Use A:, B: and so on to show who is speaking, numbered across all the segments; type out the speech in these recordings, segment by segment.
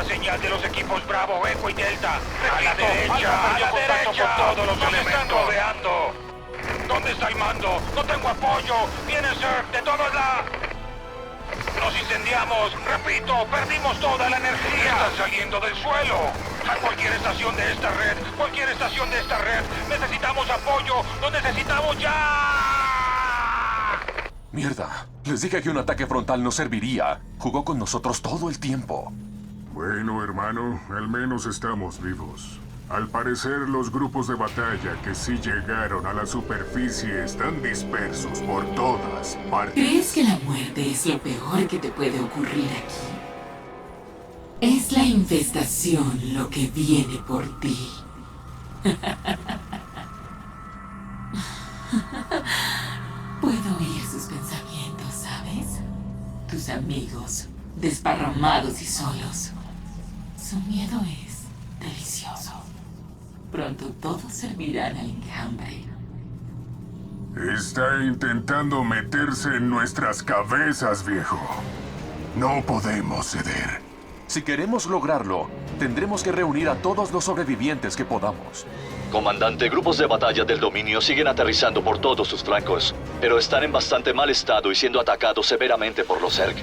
A: señal de los equipos Bravo, Eco y Delta. A la derecha, a la derecha. Con todos los elementos. Están rodeando. ¿Dónde está el mando? No tengo apoyo. Viene Zerg de todos lados. Nos incendiamos. Repito, perdimos toda la energía. Están saliendo del suelo. A cualquier estación de esta red, necesitamos apoyo. ¡Lo necesitamos ya!
B: Mierda. Les dije que un ataque frontal no serviría. Jugó con nosotros todo el tiempo.
C: Bueno, hermano, al menos estamos vivos. Al parecer, los grupos de batalla que sí llegaron a la superficie están dispersos por todas partes.
D: ¿Crees que la muerte es lo peor que te puede ocurrir aquí? Es la infestación lo que viene por ti. Puedo oír sus pensamientos, ¿sabes? Tus amigos, desparramados y solos. Su miedo es delicioso. Pronto todos servirán al enjambre.
C: Está intentando meterse en nuestras cabezas, viejo. No podemos ceder.
B: Si queremos lograrlo, tendremos que reunir a todos los sobrevivientes que podamos.
E: Comandante, grupos de batalla del dominio siguen aterrizando por todos sus flancos, pero están en bastante mal estado y siendo atacados severamente por los Zerg.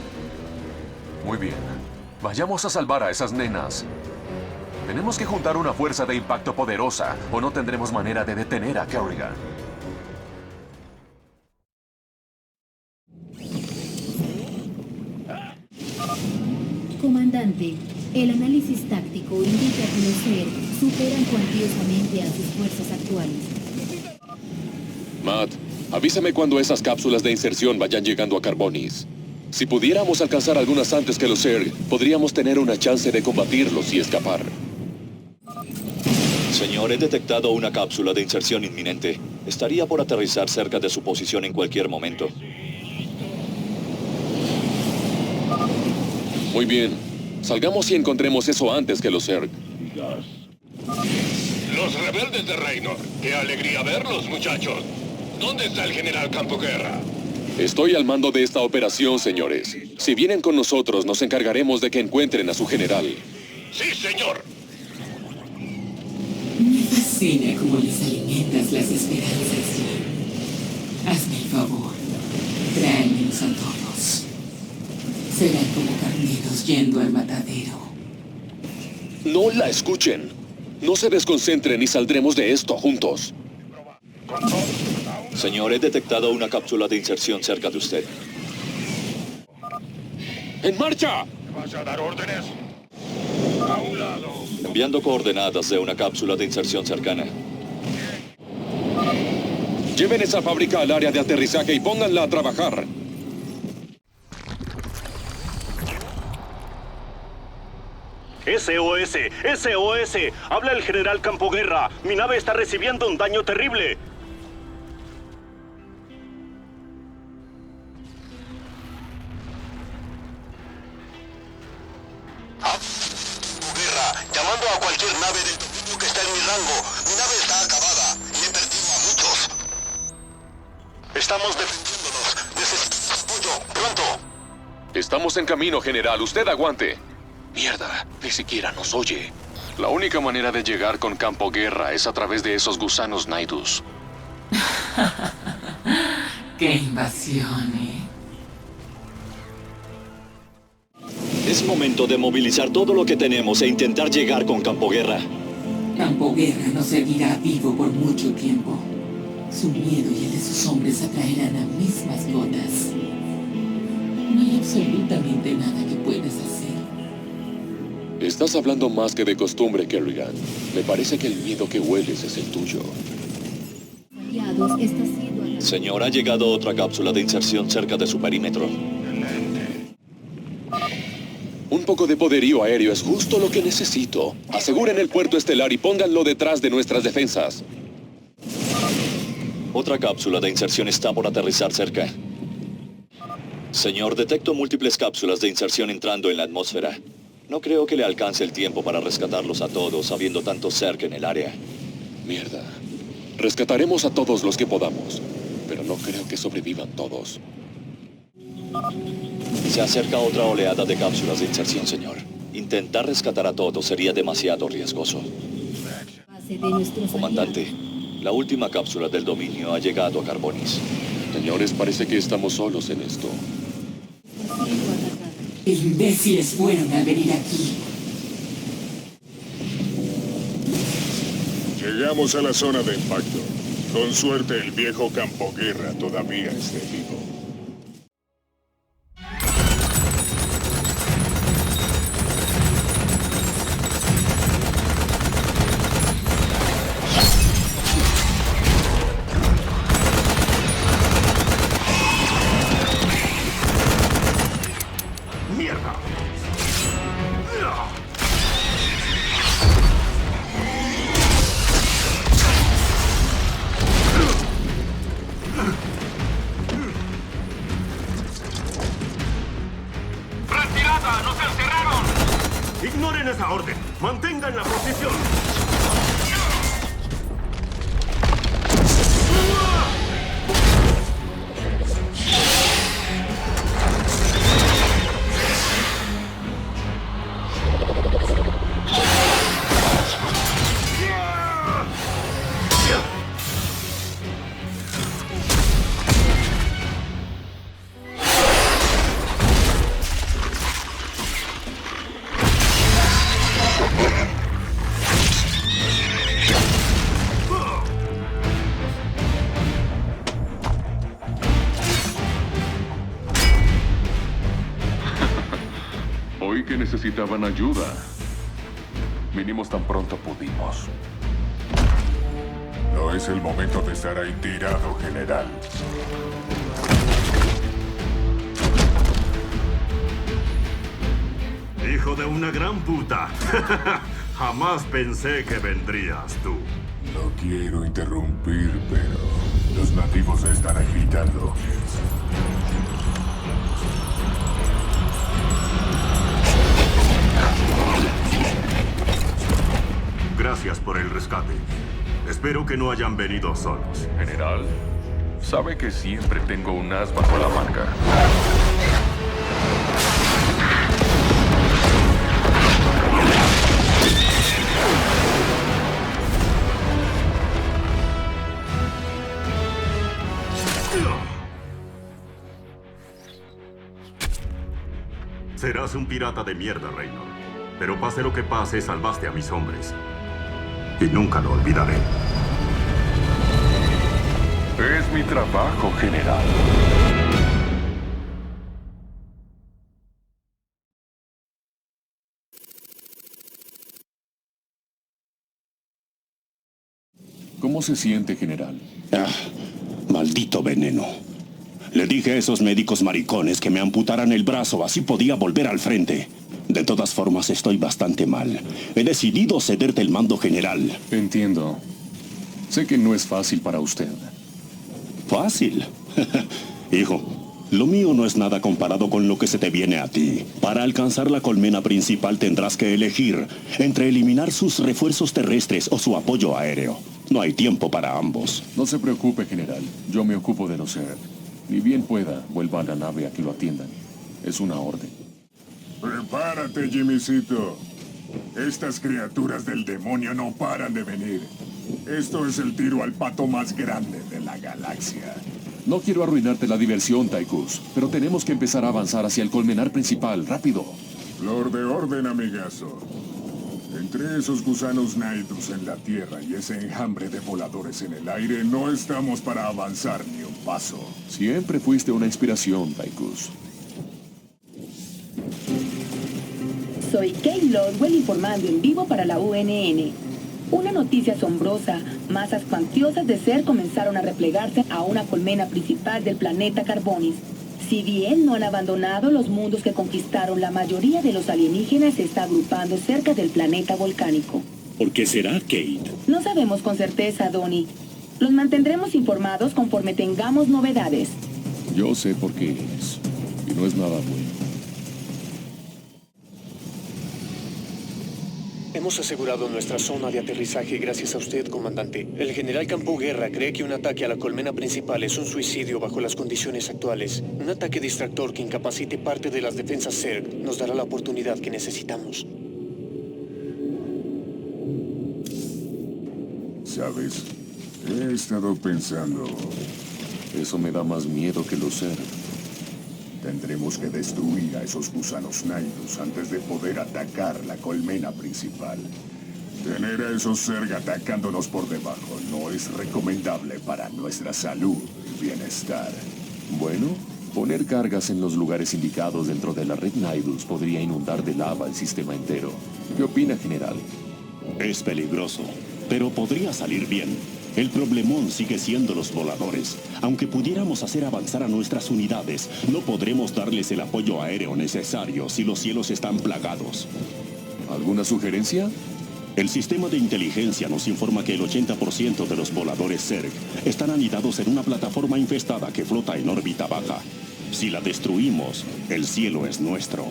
B: Muy bien. Vayamos a salvar a esas nenas. Tenemos que juntar una fuerza de impacto poderosa, o no tendremos manera de detener a Kerrigan.
F: Comandante, el análisis táctico indica que los Zerg superan cuantiosamente a sus fuerzas actuales.
G: Matt, avísame cuando esas cápsulas de inserción vayan llegando a Carbonis. Si pudiéramos alcanzar algunas antes que los Zerg, podríamos tener una chance de combatirlos y escapar.
E: Señor, he detectado una cápsula de inserción inminente. Estaría por aterrizar cerca de su posición en cualquier momento.
G: Muy bien. Salgamos y encontremos eso antes que los Zerg.
H: Los rebeldes de Raynor. ¡Qué alegría verlos, muchachos! ¿Dónde está el general Campoguerra?
G: Estoy al mando de esta operación, señores. Si vienen con nosotros, nos encargaremos de que encuentren a su general.
H: ¡Sí, señor!
D: Me fascina cómo les alimentas las esperanzas. Hazme el favor. Tráemelos a todos. Serán como carneros yendo al matadero.
G: No la escuchen. No se desconcentren y saldremos de esto juntos.
E: Señor, he detectado una cápsula de inserción cerca de usted.
G: ¡En marcha!
A: ¿Vas a dar órdenes? A un lado.
E: Enviando coordenadas de una cápsula de inserción cercana.
G: Lleven esa fábrica al área de aterrizaje y pónganla a trabajar.
I: SOS, SOS, habla el general Campoguerra. Mi nave está recibiendo un daño terrible.
H: Campoguerra, llamando a cualquier nave del dominio que está en mi rango. Mi nave está acabada y he perdido a muchos. Estamos defendiéndonos. Necesitamos apoyo, pronto.
G: Estamos en camino, general. Usted aguante. Mierda, ni siquiera nos oye. La única manera de llegar con Campoguerra es a través de esos gusanos Naidus.
D: ¡Qué invasión,
E: Es momento de movilizar todo lo que tenemos e intentar llegar con Campoguerra.
D: Campoguerra no seguirá vivo por mucho tiempo. Su miedo y el de sus hombres atraerán a mis mascotas. No hay absolutamente nada que puedas hacer.
G: Estás hablando más que de costumbre, Kerrigan. Me parece que el miedo que hueles es el tuyo.
F: Aliados está siendo atacado.
E: Señor, ha llegado otra cápsula de inserción cerca de su perímetro.
G: Un poco de poderío aéreo es justo lo que necesito. Aseguren el puerto estelar y pónganlo detrás de nuestras defensas.
E: Otra cápsula de inserción está por aterrizar cerca. Señor, detecto múltiples cápsulas de inserción entrando en la atmósfera. No creo que le alcance el tiempo para rescatarlos a todos, habiendo tanto cerca en el área.
G: Mierda. Rescataremos a todos los que podamos, pero no creo que sobrevivan todos.
E: Se acerca otra oleada de cápsulas de inserción, señor. Intentar rescatar a todos sería demasiado riesgoso.
F: Base de nuestros
E: Comandante, la última cápsula del dominio ha llegado a Carbonis.
G: Señores, parece que estamos solos en esto.
F: aliados siendo atacados.
D: Imbéciles fueron al venir aquí.
C: Llegamos a la zona de impacto. Con suerte el viejo Campoguerra todavía esté vivo.
I: ¡Mierda!
A: ¡Retirada! ¡Nos encerraron!
I: Ignoren esa orden. Mantengan la posición.
B: Oí que necesitaban ayuda. Vinimos tan pronto pudimos.
C: No es el momento de estar ahí tirado, general.
I: Hijo de una gran puta. Jamás pensé que vendrías tú.
C: No quiero interrumpir, pero los nativos estarán gritando.
I: Gracias por el rescate. Espero que no hayan venido solos.
B: General, sabe que siempre tengo un as bajo la manga.
I: Serás un pirata de mierda, Reynor. Pero pase lo que pase, salvaste a mis hombres. Y nunca lo olvidaré.
B: Es mi trabajo, general. ¿Cómo se siente, general?
J: Maldito veneno. Le dije a esos médicos maricones que me amputaran el brazo, así podía volver al frente. De todas formas, estoy bastante mal. He decidido cederte el mando general.
B: Entiendo. Sé que no es fácil para usted.
J: ¿Fácil? Hijo, lo mío no es nada comparado con lo que se te viene a ti. Para alcanzar la colmena principal tendrás que elegir entre eliminar sus refuerzos terrestres o su apoyo aéreo. No hay tiempo para ambos.
B: No se preocupe, general. Yo me ocupo de los Zerg. Ni bien pueda, vuelva a la nave a que lo atiendan. Es una orden.
C: Prepárate, Jimmycito. Estas criaturas del demonio no paran de venir. Esto es el tiro al pato más grande de la galaxia.
B: No quiero arruinarte la diversión, Tychus, pero tenemos que empezar a avanzar hacia el colmenar principal, rápido.
C: Flor de orden, amigazo. Entre esos gusanos naidus en la tierra y ese enjambre de voladores en el aire, no estamos para avanzar ni un paso.
B: Siempre fuiste una inspiración, Tychus.
K: Soy Kate Lodwell informando en vivo para la UNN. Una noticia asombrosa. Masas cuantiosas de Zerg comenzaron a replegarse a una colmena principal del planeta Carbonis. Si bien no han abandonado los mundos que conquistaron, la mayoría de los alienígenas se está agrupando cerca del planeta volcánico.
J: ¿Por qué será, Kate?
K: No sabemos con certeza, Donnie. Los mantendremos informados conforme tengamos novedades.
B: Yo sé por qué es, y no es nada bueno.
L: Hemos asegurado nuestra zona de aterrizaje gracias a usted, comandante. El general Campo Guerra cree que un ataque a la colmena principal es un suicidio bajo las condiciones actuales. Un ataque distractor que incapacite parte de las defensas Zerg nos dará la oportunidad que necesitamos.
C: ¿Sabes? He estado pensando...
B: Eso me da más miedo que los Zerg.
C: Tendremos que destruir a esos gusanos Naidus antes de poder atacar la colmena principal. Tener a esos Zerg atacándonos por debajo no es recomendable para nuestra salud y bienestar.
B: Bueno, poner cargas en los lugares indicados dentro de la red Naidus podría inundar de lava el sistema entero. ¿Qué opina, general?
J: Es peligroso, pero podría salir bien. El problemón sigue siendo los voladores. Aunque pudiéramos hacer avanzar a nuestras unidades, no podremos darles el apoyo aéreo necesario si los cielos están plagados.
B: ¿Alguna sugerencia?
J: El sistema de inteligencia nos informa que el 80% de los voladores Zerg están anidados en una plataforma infestada que flota en órbita baja. Si la destruimos, el cielo es nuestro.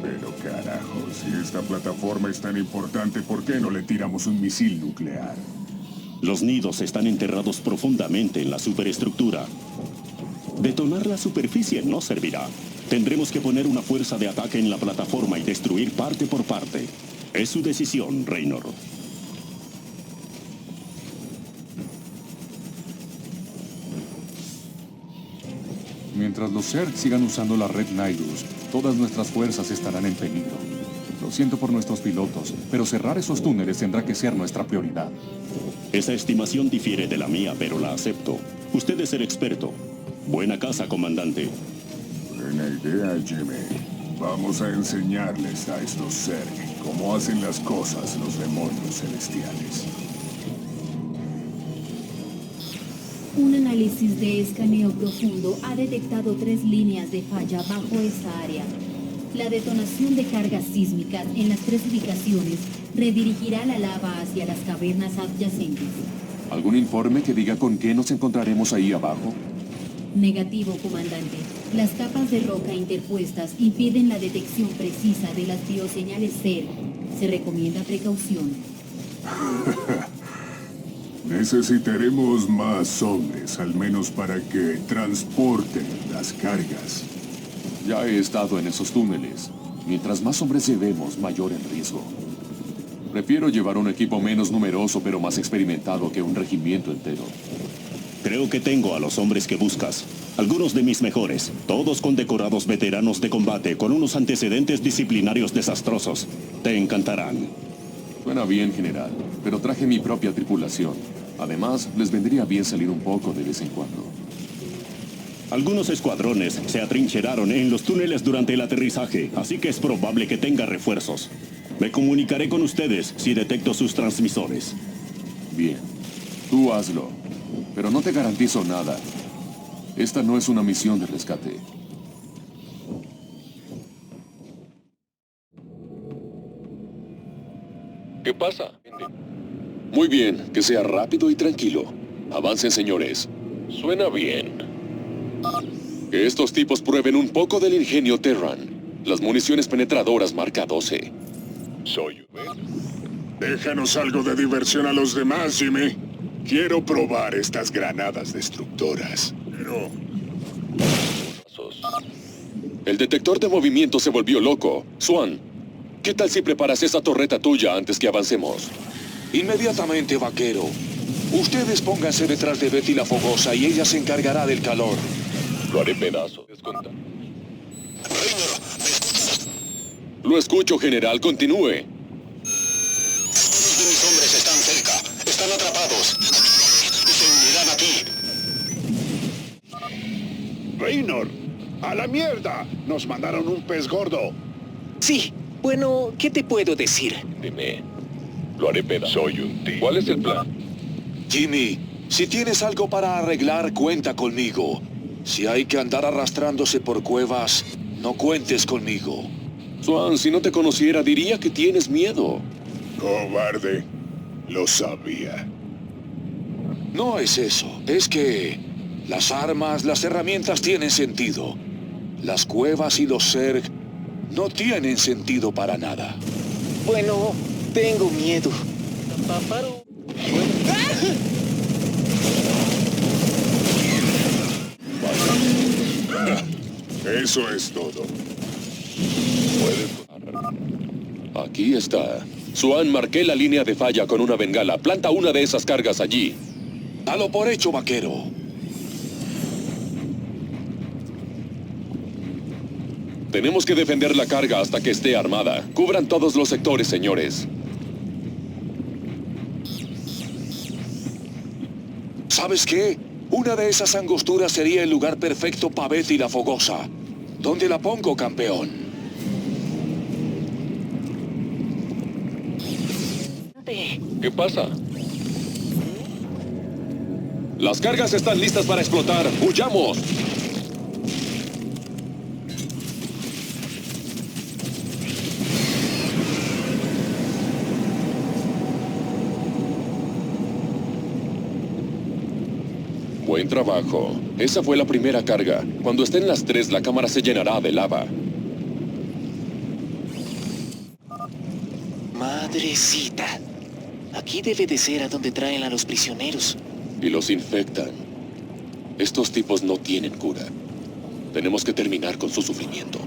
C: Pero carajo, si esta plataforma es tan importante, ¿por qué no le tiramos un misil nuclear?
J: Los nidos están enterrados profundamente en la superestructura. Detonar la superficie no servirá. Tendremos que poner una fuerza de ataque en la plataforma y destruir parte por parte. Es su decisión, Raynor.
M: Mientras los Zerg sigan usando la red Naidus, todas nuestras fuerzas estarán en peligro. Lo siento por nuestros pilotos, pero cerrar esos túneles tendrá que ser nuestra prioridad.
J: Esa estimación difiere de la mía, pero la acepto. Usted es el experto. Buena casa, comandante.
C: Buena idea, Jimmy. Vamos a enseñarles a estos Zerg cómo hacen las cosas los demonios celestiales.
F: Un análisis de escaneo profundo ha detectado 3 líneas de falla bajo esa área. La detonación de cargas sísmicas en las 3 ubicaciones redirigirá la lava hacia las cavernas adyacentes.
B: ¿Algún informe que diga con qué nos encontraremos ahí abajo?
F: Negativo, comandante. Las capas de roca interpuestas impiden la detección precisa de las bioseñales Zerg. Se recomienda precaución.
C: Necesitaremos más hombres, al menos para que transporten las cargas.
B: Ya he estado en esos túneles. Mientras más hombres llevemos, mayor el riesgo. Prefiero llevar un equipo menos numeroso pero más experimentado que un regimiento entero.
J: Creo que tengo a los hombres que buscas. Algunos de mis mejores, todos condecorados veteranos de combate con unos antecedentes disciplinarios desastrosos. Te encantarán.
B: Suena bien, general, pero traje mi propia tripulación. Además, les vendría bien salir un poco de vez en cuando.
J: Algunos escuadrones se atrincheraron en los túneles durante el aterrizaje, así que es probable que tenga refuerzos. Me comunicaré con ustedes si detecto sus transmisores.
B: Bien, tú hazlo, pero no te garantizo nada. Esta no es una misión de rescate.
G: ¿Qué pasa? Muy bien, que sea rápido y tranquilo. Avancen, señores. Suena bien. Que estos tipos prueben un poco del ingenio Terran. Las municiones penetradoras marca 12. Soy...
C: Déjanos algo de diversión a los demás, Jimmy. Quiero probar estas granadas destructoras. Pero...
G: El detector de movimiento se volvió loco. Swan, ¿qué tal si preparas esa torreta tuya antes que avancemos?
A: Inmediatamente, vaquero. Ustedes pónganse detrás de Betty la Fogosa y ella se encargará del calor.
G: Lo haré pedazo. Lo escucho, general. Continúe.
H: Algunos de mis hombres están cerca. Están atrapados. Se unirán aquí.
N: Raynor, ¡a la mierda! Nos mandaron un pez gordo.
O: Sí, bueno, ¿qué te puedo decir?
G: Dime. Lo haré pedazo. Soy un tío. ¿Cuál es el plan?
A: Jimmy, si tienes algo para arreglar, cuenta conmigo. Si hay que andar arrastrándose por cuevas, no cuentes conmigo.
G: Swan, si no te conociera, diría que tienes miedo.
C: Cobarde. Lo sabía.
A: No es eso. Es que las armas, las herramientas tienen sentido. Las cuevas y los Zerg no tienen sentido para nada.
O: Bueno, Tengo miedo.
C: Eso es todo.
G: Aquí está. Swan, marqué la línea de falla con una bengala. Planta una de esas cargas allí.
P: Dalo por hecho, vaquero.
G: Tenemos que defender la carga hasta que esté armada. Cubran todos los sectores, señores.
P: ¿Sabes qué? Una de esas angosturas sería el lugar perfecto para Betty la Fogosa. ¿Dónde la pongo, campeón?
G: ¿Qué pasa? Las cargas están listas para explotar. ¡Huyamos! Buen trabajo. Esa fue la primera carga. Cuando estén las 3, la cámara se llenará de lava.
O: Madrecita. Aquí debe de ser a donde traen a los prisioneros.
G: Y los infectan. Estos tipos no tienen cura. Tenemos que terminar con su sufrimiento.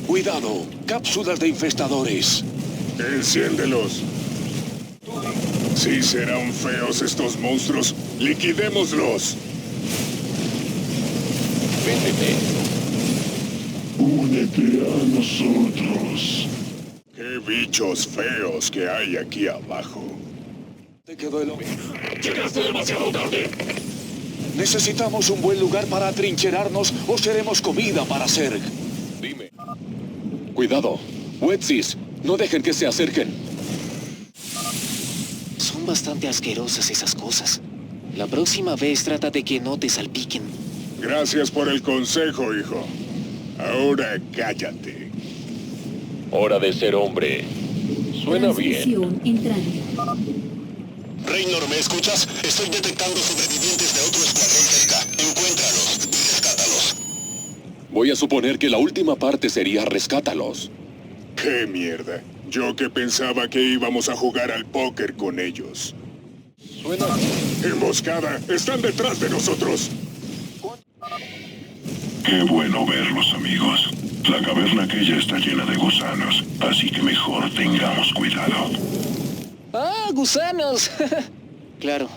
P: Cuidado, cápsulas de infestadores.
C: Enciéndelos. Sí serán feos estos monstruos. ¡Liquidémoslos!
G: Véndete.
C: Únete a nosotros. ¡Qué bichos feos que hay aquí abajo!
P: Te quedó el...
C: ¡Llegaste demasiado tarde!
P: Necesitamos un buen lugar para atrincherarnos o seremos comida para Zerg.
G: Dime. Cuidado. Wetsis, no dejen que se acerquen.
O: Son bastante asquerosas esas cosas. La próxima vez trata de que no te salpiquen.
C: Gracias por el consejo, hijo. Ahora cállate.
G: Hora de ser hombre. Suena bien.
F: Transmisión entrando.
H: Raynor, ¿me escuchas? Estoy detectando sobrevivientes de otro escuadrón cerca. Encuéntralos y rescátalos.
G: Voy a suponer que la última parte sería rescátalos.
C: ¡Qué mierda! Yo que pensaba que íbamos a jugar al póker con ellos.
G: Suena...
C: ¡Emboscada! ¡Están detrás de nosotros!
Q: Qué bueno verlos, amigos. La caverna aquella está llena de gusanos, así que mejor tengamos cuidado.
O: ¡Ah, gusanos! Claro.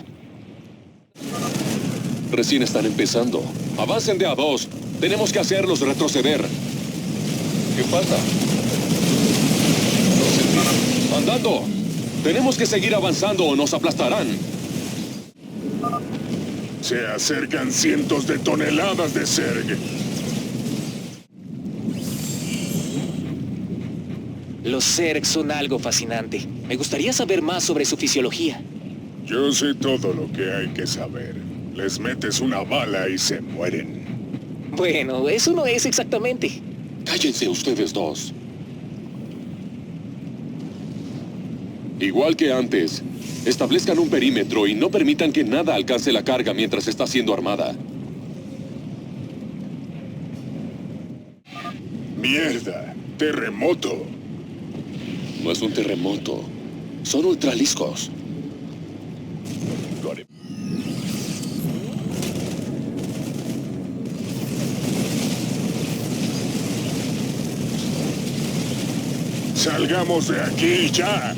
G: Recién están empezando. Avancen de a 2. Tenemos que hacerlos retroceder. ¿Qué pasa? ¡Andando! Tenemos que seguir avanzando o nos aplastarán.
C: Se acercan cientos de toneladas de Zerg.
O: Los Zerg son algo fascinante. Me gustaría saber más sobre su fisiología.
C: Yo sé todo lo que hay que saber. Les metes una bala y se mueren.
O: Bueno, eso no es exactamente.
G: Cállense ustedes dos. Igual que antes, establezcan un perímetro y no permitan que nada alcance la carga mientras está siendo armada.
C: ¡Mierda! ¡Terremoto!
G: No es un terremoto. Son ultraliscos.
C: ¡Salgamos de aquí ya!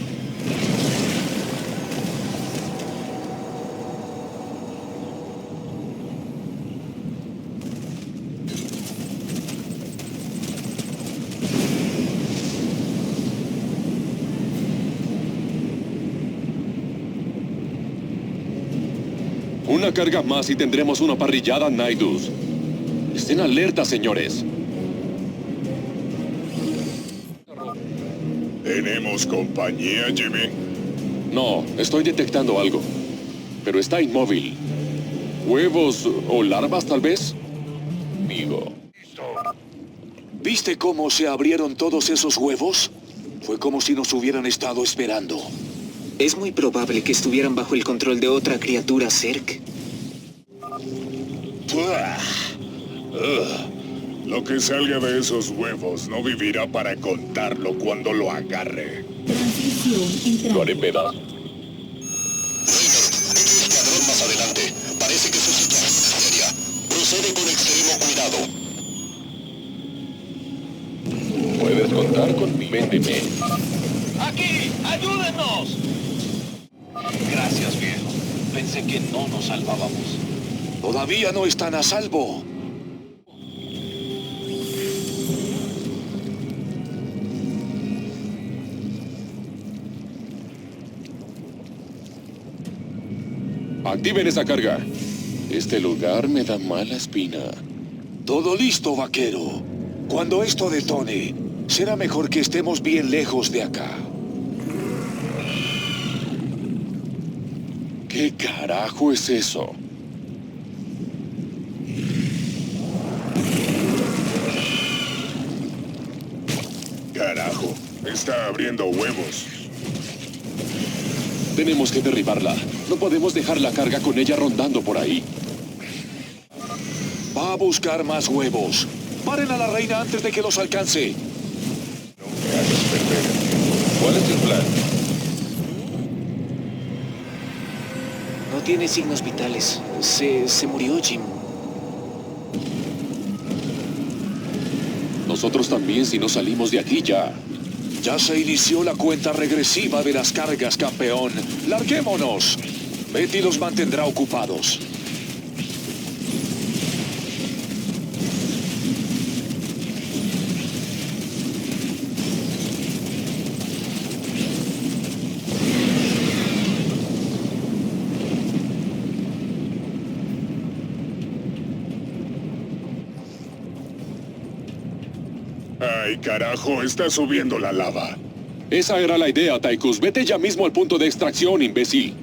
G: Una carga más y tendremos una parrillada Naidus. Estén alerta, señores.
C: ¿Tenemos compañía, Jimmy?
G: No, estoy detectando algo. Pero está inmóvil. ¿Huevos o larvas, tal vez? Amigo.
P: ¿Viste cómo se abrieron todos esos huevos? Fue como si nos hubieran estado esperando.
O: Es muy probable que estuvieran bajo el control de otra criatura Zerg.
C: Lo que salga de esos huevos no vivirá para contarlo cuando lo agarre.
F: Transmisión tripulación entrando.
G: Lo haré pedazos.
H: Raynor, otro escuadrón más adelante. Parece que su situación es seria. Procede con extremo cuidado.
G: Puedes contar conmigo. Véndeme.
O: ¡Aquí! ¡Ayúdenos! Gracias, viejo. Pensé que no nos salvábamos.
P: Todavía no están a salvo.
G: Activen esa carga. Este lugar me da mala espina.
P: Todo listo, vaquero. Cuando esto detone, será mejor que estemos bien lejos de acá.
G: ¿Qué carajo es eso?
C: Carajo, está abriendo huevos.
G: Tenemos que derribarla. No podemos dejar la carga con ella rondando por ahí.
P: Va a buscar más huevos. Paren a la reina antes de que los alcance.
G: ¿Cuál es el plan?
O: No tiene signos vitales. Se murió, Jim.
G: Nosotros también si no salimos de aquí ya.
P: Ya se inició la cuenta regresiva de las cargas, campeón. ¡Larguémonos! Betty los mantendrá ocupados.
C: Ay, carajo, está subiendo la lava.
G: Esa era la idea, Tychus. Vete ya mismo al punto de extracción, imbécil.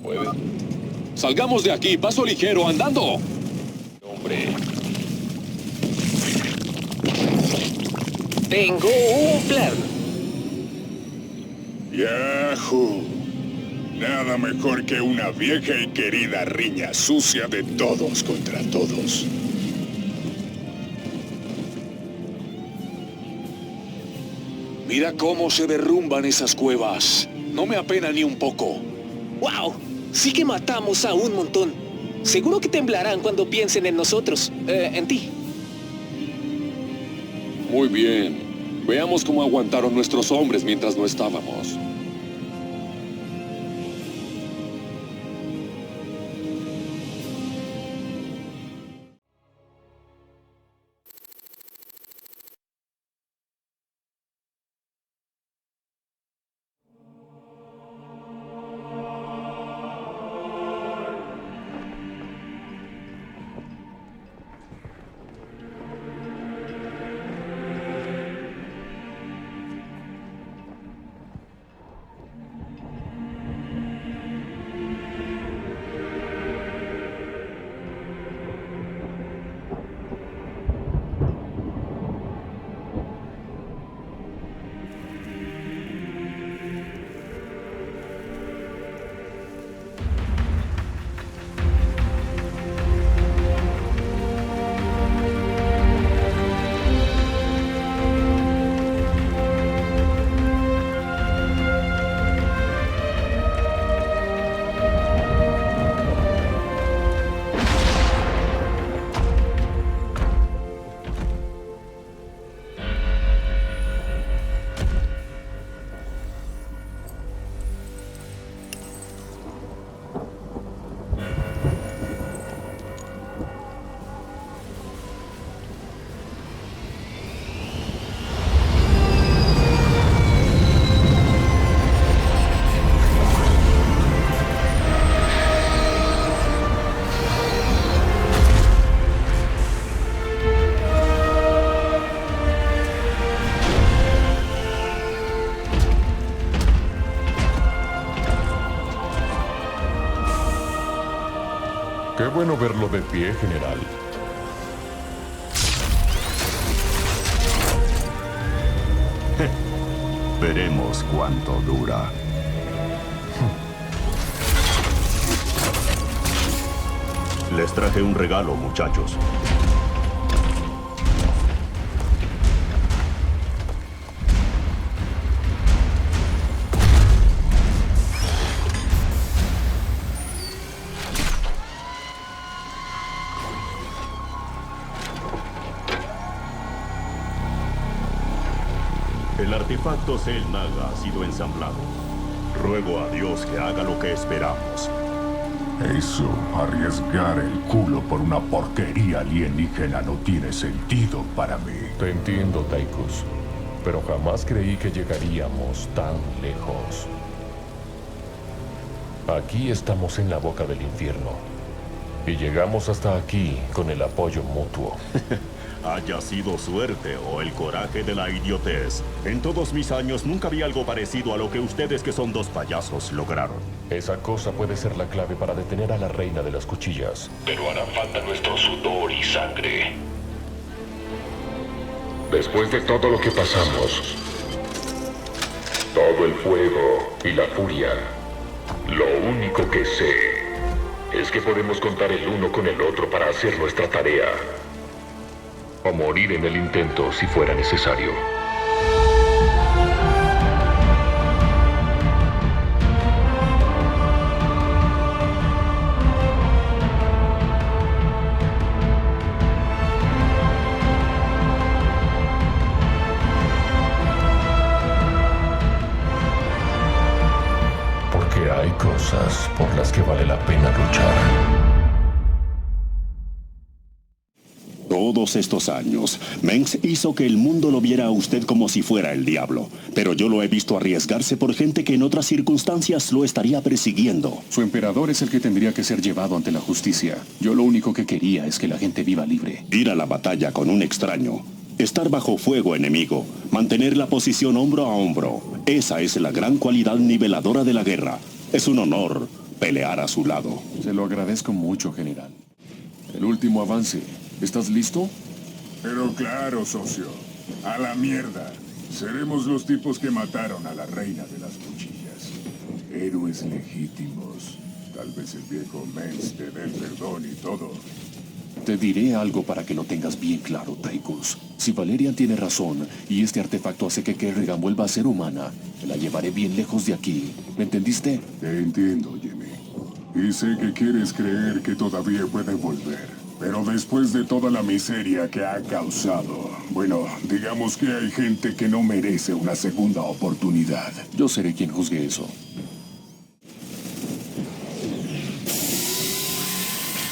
G: ¿Puedes? Salgamos de aquí, paso ligero, andando. Hombre.
O: Tengo un plan.
C: Yahoo. Nada mejor que una vieja y querida riña sucia de todos contra todos.
P: Mira cómo se derrumban esas cuevas. No me apena ni un poco.
O: ¡Wow! Sí que matamos a un montón. Seguro que temblarán cuando piensen en nosotros. En ti.
G: Muy bien. Veamos cómo aguantaron nuestros hombres mientras no estábamos.
R: Qué bueno verlo de pie, general.
Q: Veremos cuánto dura.
P: Les traje un regalo, muchachos. El artefacto Cell Naga ha sido ensamblado. Ruego a Dios que haga lo que esperamos.
C: Eso, arriesgar el culo por una porquería alienígena no tiene sentido para mí.
R: Te entiendo, Tychus, pero jamás creí que llegaríamos tan lejos. Aquí estamos en la boca del infierno. Y llegamos hasta aquí con el apoyo mutuo.
P: Haya sido suerte o el coraje de la idiotez. En todos mis años nunca vi algo parecido a lo que ustedes, que son dos payasos, lograron.
R: Esa cosa puede ser la clave para detener a la reina de las cuchillas.
Q: Pero hará falta nuestro sudor y sangre.
S: Después de todo lo que pasamos, todo el fuego y la furia, lo único que sé es que podemos contar el uno con el otro para hacer nuestra tarea. O morir en el intento si fuera necesario.
R: Porque hay cosas por las que vale la pena luchar.
J: Todos estos años, Mengs hizo que el mundo lo viera a usted como si fuera el diablo. Pero yo lo he visto arriesgarse por gente que en otras circunstancias lo estaría persiguiendo.
M: Su emperador es el que tendría que ser llevado ante la justicia. Yo lo único que quería es que la gente viva libre.
J: Ir a la batalla con un extraño, estar bajo fuego enemigo, mantener la posición hombro a hombro. Esa es la gran cualidad niveladora de la guerra. Es un honor pelear a su lado.
M: Se lo agradezco mucho, general. El último avance. ¿Estás listo?
C: Pero claro, socio. A la mierda. Seremos los tipos que mataron a la reina de las cuchillas. Héroes legítimos. Tal vez el viejo Mengs te dé el perdón y todo.
B: Te diré algo para que lo tengas bien claro, Tychus. Si Valerian tiene razón y este artefacto hace que Kerrigan vuelva a ser humana, te la llevaré bien lejos de aquí. ¿Me entendiste?
C: Te entiendo, Jimmy. Y sé que quieres creer que todavía puede volver. Pero después de toda la miseria que ha causado, bueno, digamos que hay gente que no merece una segunda oportunidad.
B: Yo seré quien juzgue eso.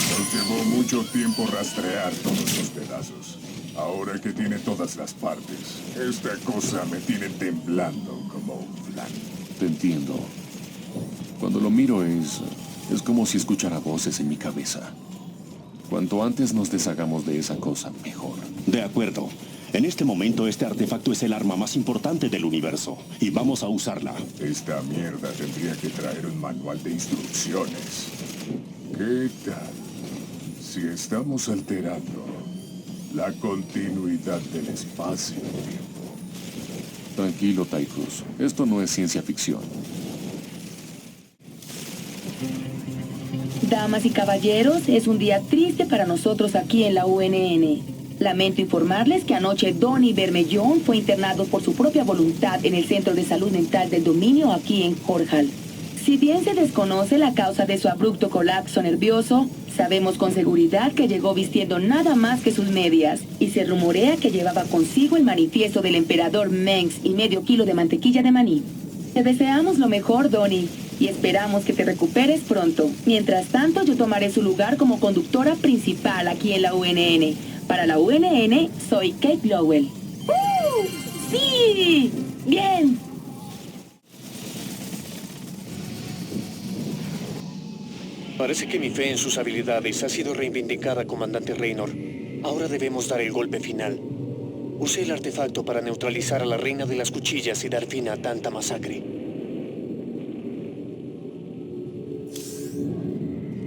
C: Nos llevó mucho tiempo rastrear todos los pedazos. Ahora que tiene todas las partes, esta cosa me tiene temblando como un flan.
B: Te entiendo. Cuando lo miro es como si escuchara voces en mi cabeza. Cuanto antes nos deshagamos de esa cosa, mejor.
J: De acuerdo. En este momento, este artefacto es el arma más importante del universo. Y vamos a usarla.
C: Esta mierda tendría que traer un manual de instrucciones. ¿Qué tal si estamos alterando la continuidad del espacio-tiempo?
B: Tranquilo, Tychus. Esto no es ciencia ficción.
K: Damas y caballeros, es un día triste para nosotros aquí en la UNN. Lamento informarles que anoche Donny Bermellón fue internado por su propia voluntad en el Centro de Salud Mental del Dominio aquí en Jorjal. Si bien se desconoce la causa de su abrupto colapso nervioso, sabemos con seguridad que llegó vistiendo nada más que sus medias y se rumorea que llevaba consigo el manifiesto del emperador Mengs y medio kilo de mantequilla de maní. Te deseamos lo mejor, Donny, y esperamos que te recuperes pronto. Mientras tanto, yo tomaré su lugar como conductora principal aquí en la UNN. Para la UNN, soy Kate Lowell. ¡Sí! ¡Bien!
L: Parece que mi fe en sus habilidades ha sido reivindicada, comandante Raynor. Ahora debemos dar el golpe final. Usé el artefacto para neutralizar a la reina de las cuchillas y dar fin a tanta masacre.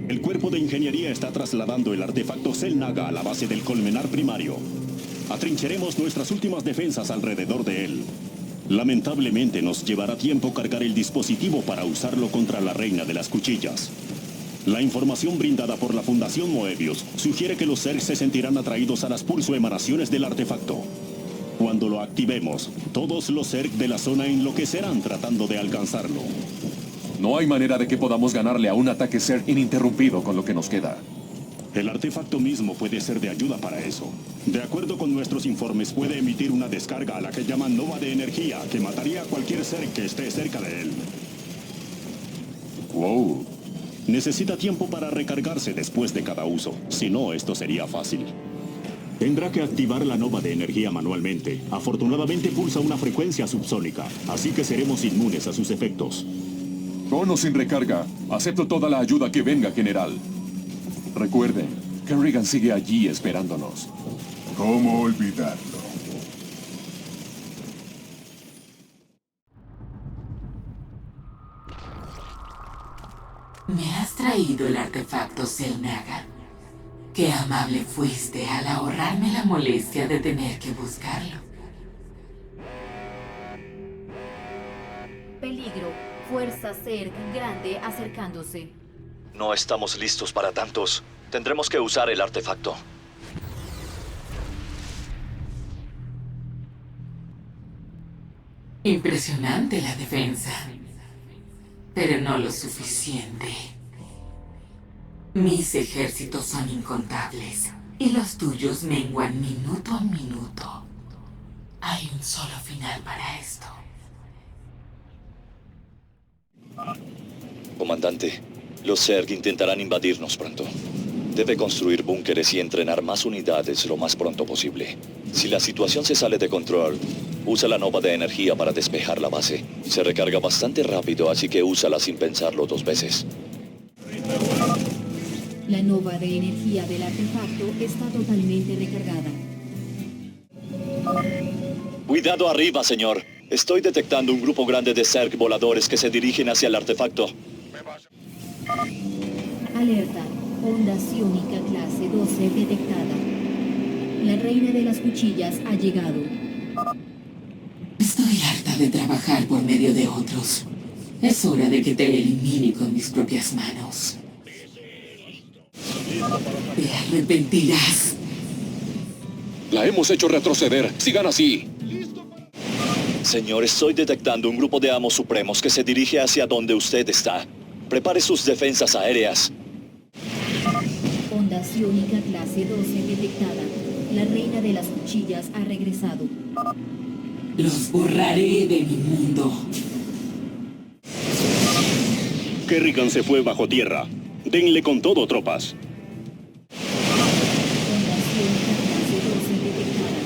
J: El cuerpo de ingeniería está trasladando el artefacto Cell Naga a la base del colmenar primario. Atrincheremos nuestras últimas defensas alrededor de él. Lamentablemente nos llevará tiempo cargar el dispositivo para usarlo contra la reina de las cuchillas. La información brindada por la Fundación Moebius sugiere que los Zerg se sentirán atraídos a las pulsoemanaciones del artefacto. Cuando lo activemos, todos los Zerg de la zona enloquecerán tratando de alcanzarlo.
B: No hay manera de que podamos ganarle a un ataque Zerg ininterrumpido con lo que nos queda.
J: El artefacto mismo puede ser de ayuda para eso. De acuerdo con nuestros informes, puede emitir una descarga a la que llaman nova de energía, que mataría a cualquier Zerg que esté cerca de él.
B: Wow.
J: Necesita tiempo para recargarse después de cada uso. Si no, esto sería fácil. Tendrá que activar la nova de energía manualmente. Afortunadamente pulsa una frecuencia subsónica, así que seremos inmunes a sus efectos.
B: Con o sin recarga, acepto toda la ayuda que venga, general. Recuerden, Kerrigan sigue allí esperándonos.
C: ¿Cómo olvidarlo?
D: Me has traído el artefacto Xel'Naga. Qué amable fuiste al ahorrarme la molestia de tener que buscarlo.
F: Peligro. Fuerza Zerg grande acercándose.
E: No estamos listos para tantos. Tendremos que usar el artefacto.
D: Impresionante la defensa, pero no lo suficiente. Mis ejércitos son incontables y los tuyos menguan minuto a minuto. Hay un solo final para esto.
E: Comandante, los Zerg intentarán invadirnos pronto. Debe construir búnkeres y entrenar más unidades lo más pronto posible. Si la situación se sale de control, usa la nova de energía para despejar la base. Se recarga bastante rápido, así que úsala sin pensarlo 2 veces.
F: La nova de energía del artefacto está totalmente recargada.
E: Cuidado arriba, señor. Estoy detectando un grupo grande de Zerg voladores que se dirigen hacia el artefacto.
F: Alerta. Onda ciónica clase 12 detectada. La reina de las cuchillas ha llegado.
D: Estoy harta de trabajar por medio de otros. Es hora de que te elimine con mis propias manos. Te arrepentirás.
G: La hemos hecho retroceder. Sigan así.
E: Señor, estoy detectando un grupo de amos supremos que se dirige hacia donde usted está. Prepare sus defensas aéreas.
F: Onda ciónica clase 12 detectada. La reina de las cuchillas ha regresado.
D: Los borraré de mi mundo.
J: Kerrigan se fue bajo tierra. Denle con todo, tropas.
F: Onda ciónica clase 12 detectada.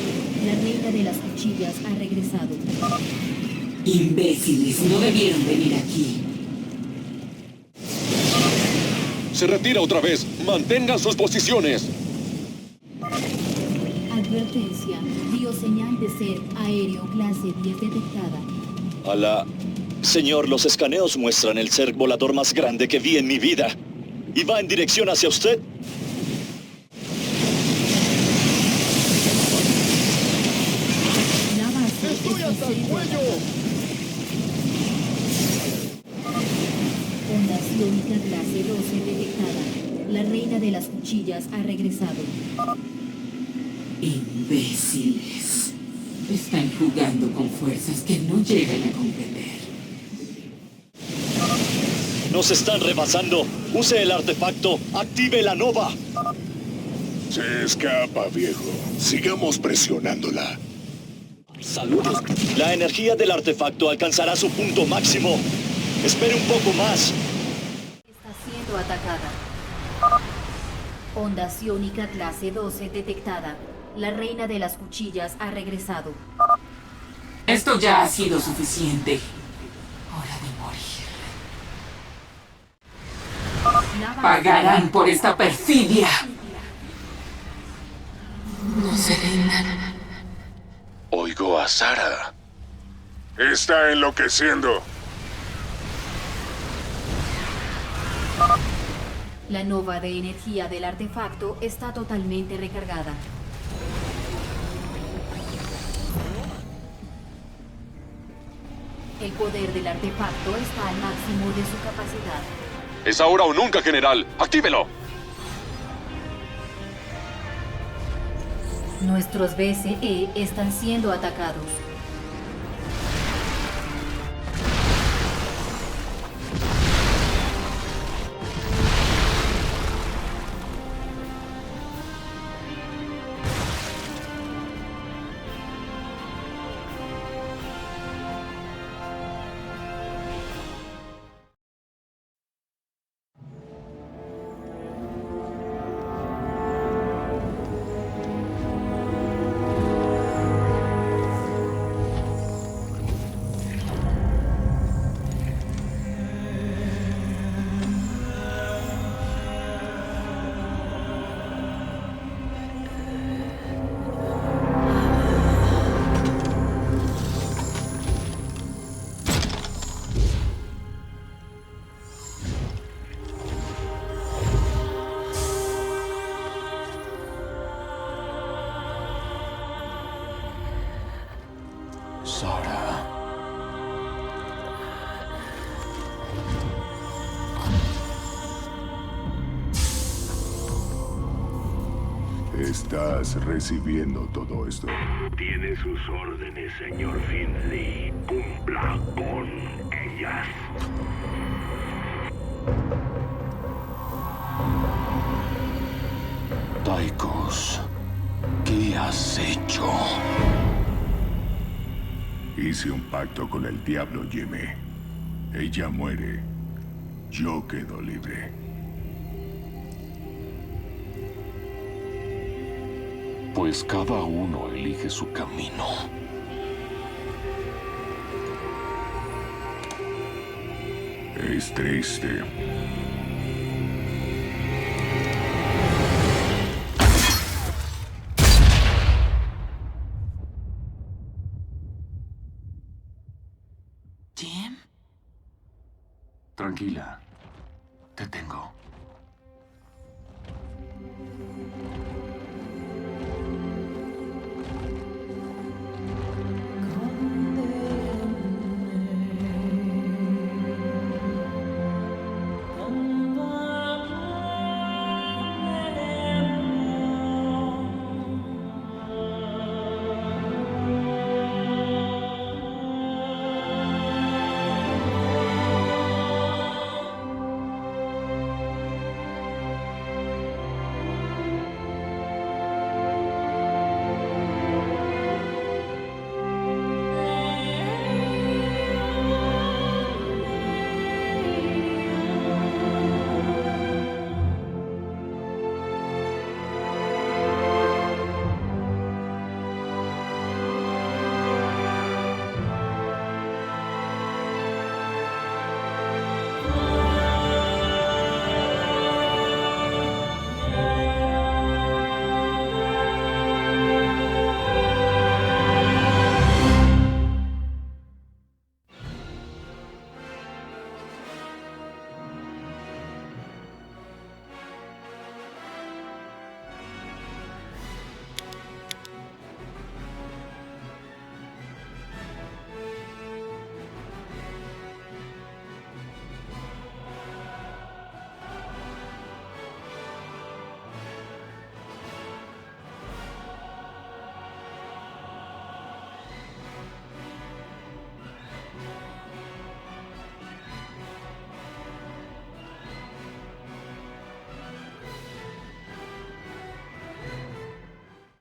F: La reina de las cuchillas ha regresado.
D: Imbéciles, no debieron venir aquí.
G: Se retira otra vez. Mantengan sus posiciones.
F: Advertencia. Bioseñal de ser aéreo clase 10 detectada.
E: Señor, los escaneos muestran el Zerg volador más grande que vi en mi vida. Y va en dirección hacia usted.
F: La base ¡estoy hasta el cuello! Onda ciónica clase 12 detectada. La reina de las cuchillas ha regresado.
D: Imbéciles. Están jugando con fuerzas que no llegan a comprender.
E: Nos están rebasando. Use el artefacto. Active la nova.
N: Se escapa, viejo. Sigamos presionándola.
E: Saludos. La energía del artefacto alcanzará su punto máximo. Espere un poco más.
F: Está siendo atacada. Onda ciónica clase 12 detectada. La reina de las cuchillas ha regresado.
D: Esto ya ha sido suficiente. Hora de morir. Pagarán por esta perfidia. No se rindan.
N: Oigo a Sara. Está enloqueciendo.
F: La nova de energía del artefacto está totalmente recargada. El poder del artefacto está al máximo de su capacidad.
G: Es ahora o nunca, general. ¡Actívelo!
F: Nuestros BCE están siendo atacados.
B: Sara.
C: Estás recibiendo todo esto.
Q: Tiene sus órdenes, señor Finley. Cumpla con ellas.
B: Tychus, ¿qué has hecho?
C: Hice un pacto con el diablo, Jimmy. Ella muere. Yo quedo libre.
B: Pues cada uno elige su camino.
C: Es triste.
B: Tranquila. Te tengo.